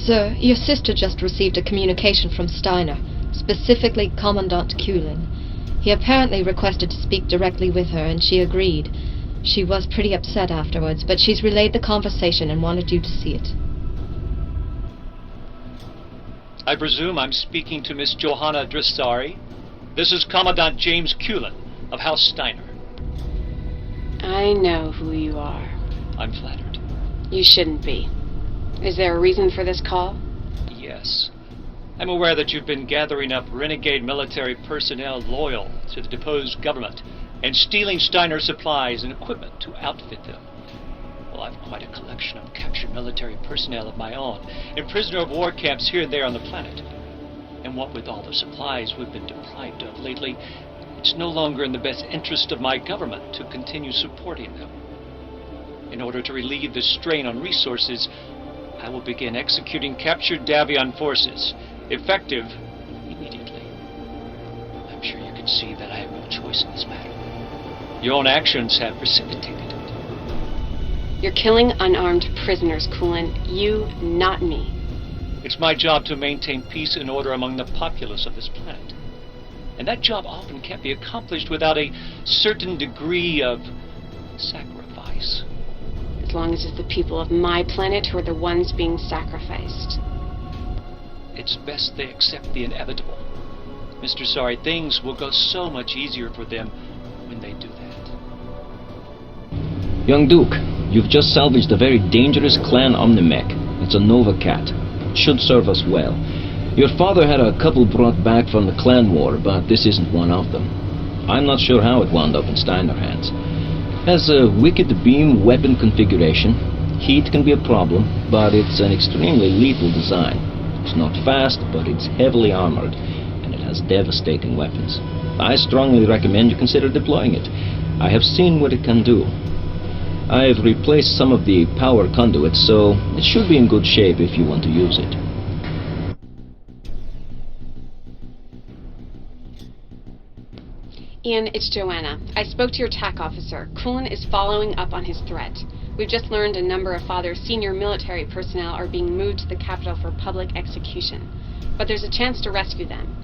Sir, your sister just received a communication from Steiner, specifically Commandant Kulin. He apparently requested to speak directly with her, and she agreed. She was pretty upset afterwards, but she's relayed the conversation and wanted you to see it. I presume I'm speaking to Miss Johanna Dressari. This is Commandant James Kulin of House Steiner. I know who you are. I'm flattered. You shouldn't be. Is there a reason for this call? Yes. I'm aware that you've been gathering up renegade military personnel loyal to the deposed government and stealing Steiner supplies and equipment to outfit them. Well, I've quite a collection of captured military personnel of my own in prisoner of war camps here and there on the planet. And what with all the supplies we've been deprived of lately, it's no longer in the best interest of my government to continue supporting them. In order to relieve the strain on resources, I will begin executing captured Davion forces, effective immediately. I'm sure you can see that I have no choice in this matter. Your own actions have precipitated it. You're killing unarmed prisoners, Kulin. You, not me. It's my job to maintain peace and order among the populace of this planet. And that job often can't be accomplished without a certain degree of sacrifice. As long as it's the people of my planet who are the ones being sacrificed. It's best they accept the inevitable. Mr. Sorry, things will go so much easier for them when they do that. Young Duke, you've just salvaged a very dangerous clan Omnimech. It's a Nova Cat. It should serve us well. Your father had a couple brought back from the clan war, but this isn't one of them. I'm not sure how it wound up in Steiner hands. Has a wicked beam weapon configuration. Heat can be a problem, but it's an extremely lethal design. It's not fast, but it's heavily armored, and it has devastating weapons. I strongly recommend you consider deploying it. I have seen what it can do. I've replaced some of the power conduits, so it should be in good shape if you want to use it. Ian, it's Joanna. I spoke to your TAC officer. Kulin is following up on his threat. We've just learned a number of Father's senior military personnel are being moved to the capital for public execution. But there's a chance to rescue them.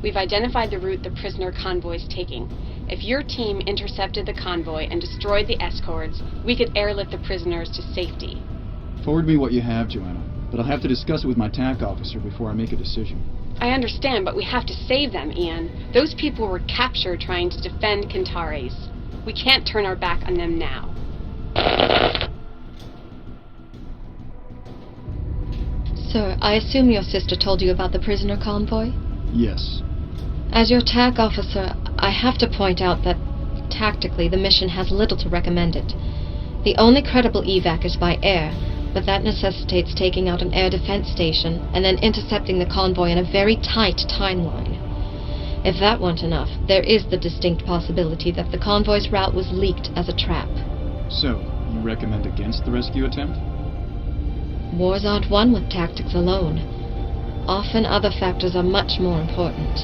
We've identified the route the prisoner convoy is taking. If your team intercepted the convoy and destroyed the escorts, we could airlift the prisoners to safety. Forward me what you have, Joanna, but I'll have to discuss it with my TAC officer before I make a decision. I understand, but we have to save them, Ian. Those people were captured trying to defend Kentares. We can't turn our back on them now. Sir, I assume your sister told you about the prisoner convoy? Yes. As your TAC officer, I have to point out that, tactically, the mission has little to recommend it. The only credible evac is by air, but that necessitates taking out an air defense station and then intercepting the convoy in a very tight timeline. If that weren't enough, there is the distinct possibility that the convoy's route was leaked as a trap. So, you recommend against the rescue attempt? Wars aren't won with tactics alone. Often other factors are much more important.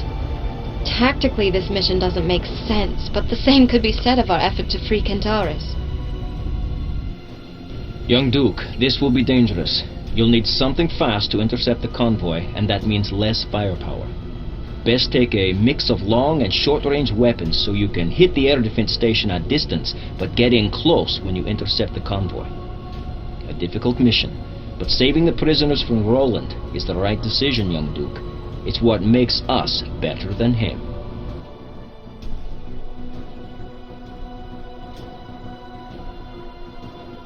Tactically, this mission doesn't make sense, but the same could be said of our effort to free Kentares. Young Duke, this will be dangerous. You'll need something fast to intercept the convoy, and that means less firepower. Best take a mix of long and short-range weapons so you can hit the air defense station at distance, but get in close when you intercept the convoy. A difficult mission, but saving the prisoners from Roland is the right decision, young Duke. It's what makes us better than him.